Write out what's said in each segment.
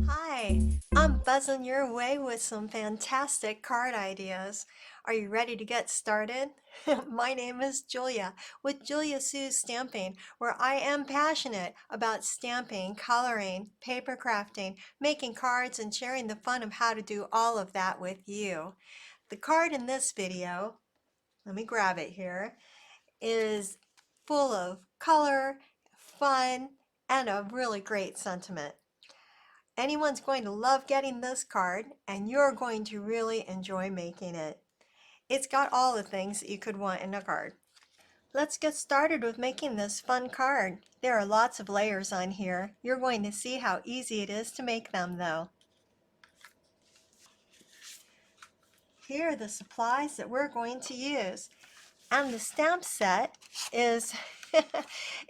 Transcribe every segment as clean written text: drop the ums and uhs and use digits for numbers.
Hi, I'm buzzing your way with some fantastic card ideas. Are you ready to get started? My name is Julia with Julia Sue's Stamping, where I am passionate about stamping, coloring, paper crafting, making cards, and sharing the fun of how to do all of that with you. The card in this video, let me grab it here, is full of color, fun, and a really great sentiment. Anyone's going to love getting this card, and you're going to really enjoy making it. It's got all the things that you could want in a card. Let's get started with making this fun card. There are lots of layers on here. You're going to see how easy it is to make them though. Here are the supplies that we're going to use. And the stamp set is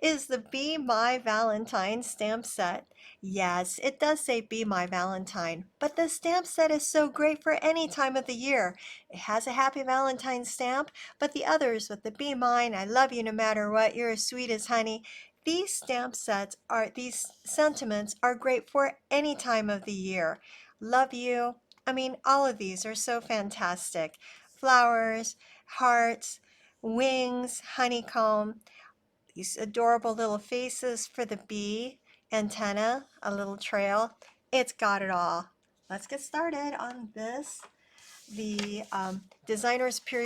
is the Be My Valentine stamp set. Yes, it does say Be My Valentine, but the stamp set is so great for any time of the year. It has a Happy Valentine stamp, but the others with the Be Mine, I love you no matter what, you're as sweet as honey. These sentiments are great for any time of the year. Love you. I mean, all of these are so fantastic. Flowers, hearts, wings, honeycomb, these adorable little faces for the bee, antenna, a little trail. It's got it all. Let's get started on this. The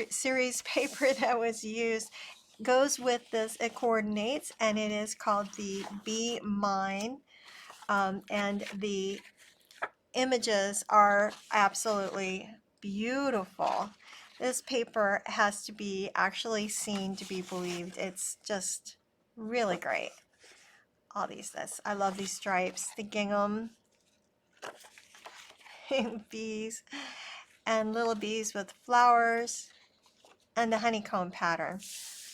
series paper that was used goes with this. It coordinates, and it is called the Be Mine. And the images are absolutely beautiful. This paper has to be actually seen to be believed. It's just really great. All this. I love these stripes, the gingham, bees, and little bees with flowers, and the honeycomb pattern.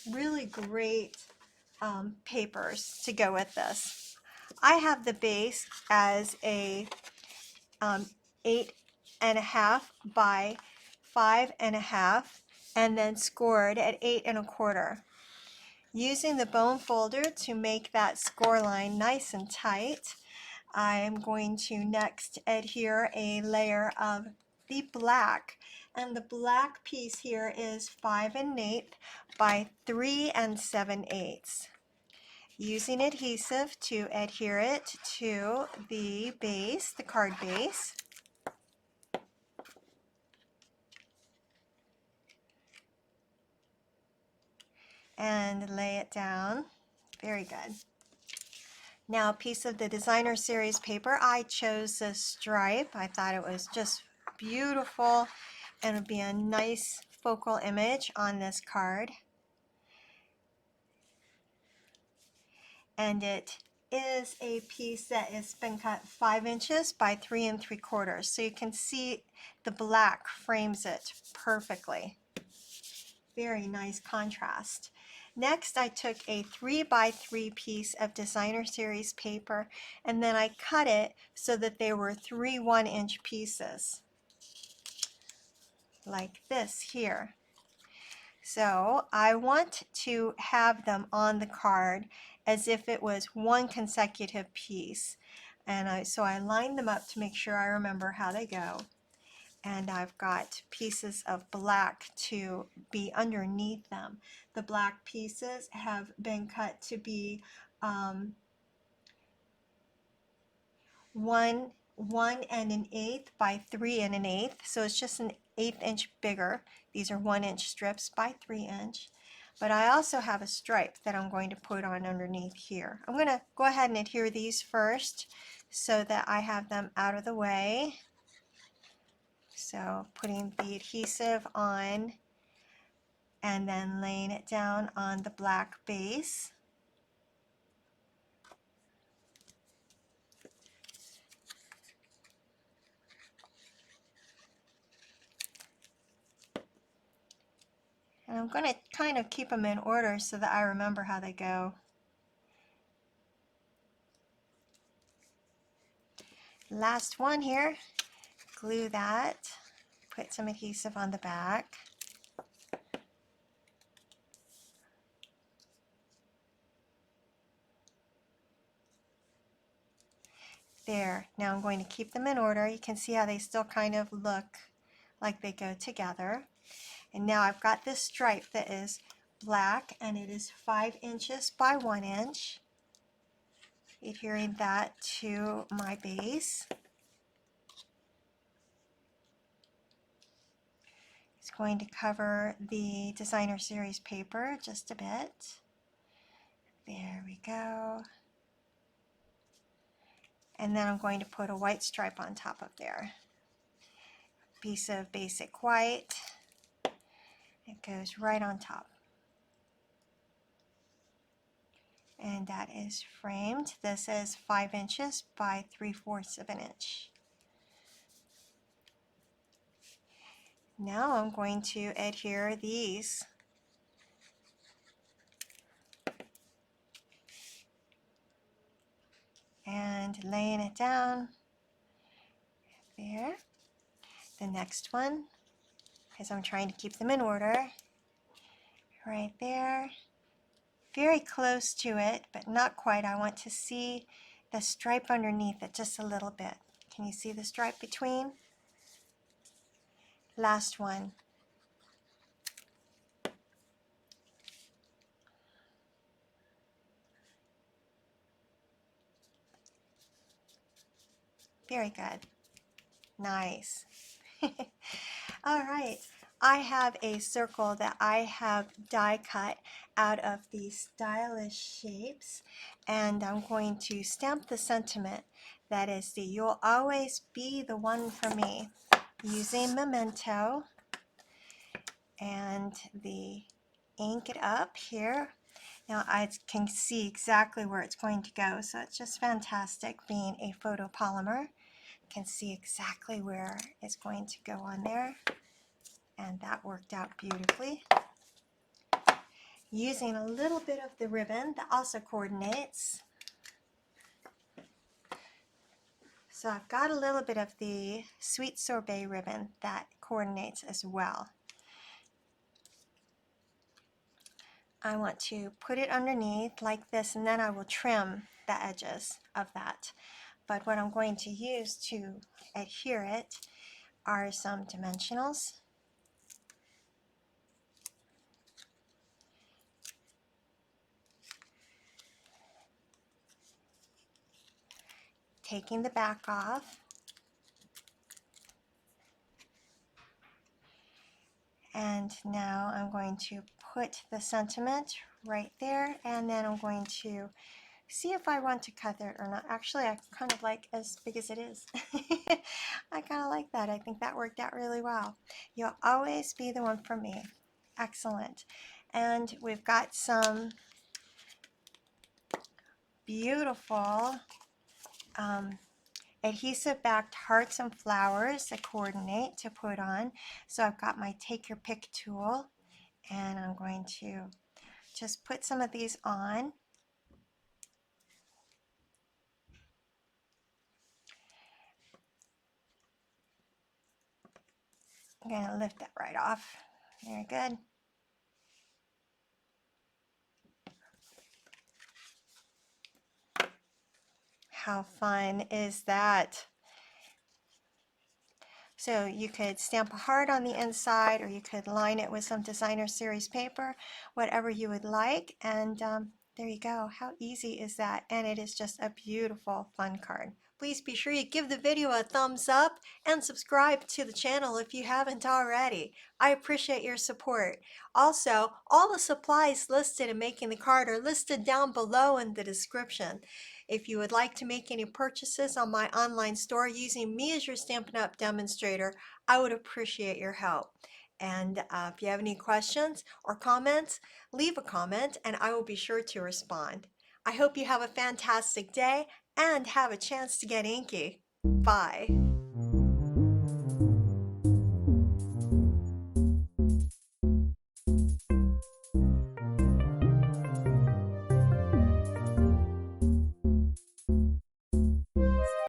Really great papers to go with this. I have the base as a 8.5 by 5.5, and then scored at 8.25. Using the bone folder to make that score line nice and tight, I am going to next adhere a layer of the black. And the black piece here is 5 1/8 by 3 7/8. Using adhesive to adhere it to the base, the card base. And lay it down. Very good. Now a piece of the designer series paper. I chose this stripe. I thought it was just beautiful and would be a nice focal image on this card. And it is a piece that has been cut 5 inches by 3 3/4. So you can see the black frames it perfectly. Very nice contrast. Next, I took a 3 by 3 piece of designer series paper, and then I cut it so that they were 3 1-inch pieces, like this here. So I want to have them on the card as if it was one consecutive piece. And so I lined them up to make sure I remember how they go. And I've got pieces of black to be underneath them. The black pieces have been cut to be 1 1 1/8 by 3 1/8, so it's just an 1/8 inch bigger. These are 1-inch strips by 3-inch. But I also have a stripe that I'm going to put on underneath here. I'm going to go ahead and adhere these first so that I have them out of the way. So putting the adhesive on and then laying it down on the black base. And I'm going to kind of keep them in order so that I remember how they go. Last one here, glue that, put some adhesive on the back. There, now I'm going to keep them in order. You can see how they still kind of look like they go together. And now I've got this stripe that is black and it is 5 inches by 1 inch. Adhering that to my base. It's going to cover the designer series paper just a bit. There we go. And then I'm going to put a white stripe on top of there. Piece of basic white. It goes right on top. And that is framed. This is 5 inches by 3/4 of an inch. Now I'm going to adhere these and laying it down there. The next one, because I'm trying to keep them in order, right there. Very close to it, but not quite. I want to see the stripe underneath it just a little bit. Can you see the stripe between? Last one. Very good. Nice. All right. I have a circle that I have die cut out of these stylish shapes, and I'm going to stamp the sentiment that is the "You'll always be the one for me" using Memento and the ink it up here. Now I can see exactly where it's going to go, so it's just fantastic being a photopolymer. Can see exactly where it's going to go on there, and that worked out beautifully. Using a little bit of the ribbon that also coordinates. So I've got a little bit of the sweet sorbet ribbon that coordinates as well. I want to put it underneath like this, and then I will trim the edges of that. But what I'm going to use to adhere it are some dimensionals. Taking the back off. And now I'm going to put the sentiment right there, and then I'm going to see if I want to cut it or not. Actually, I kind of like as big as it is. I kind of like that. I think that worked out really well. You'll always be the one for me. Excellent. And we've got some beautiful adhesive-backed hearts and flowers that coordinate to put on. So I've got my take your pick tool, and I'm going to just put some of these on. I'm going to lift that right off. Very good. How fun is that? So you could stamp a heart on the inside, or you could line it with some designer series paper, whatever you would like. And there you go. How easy is that? And it is just a beautiful, fun card. Please be sure you give the video a thumbs up and subscribe to the channel if you haven't already. I appreciate your support. Also, all the supplies listed in making the card are listed down below in the description. If you would like to make any purchases on my online store using me as your Stampin' Up! Demonstrator, I would appreciate your help. And if you have any questions or comments, leave a comment and I will be sure to respond. I hope you have a fantastic day and have a chance to get inky. Bye.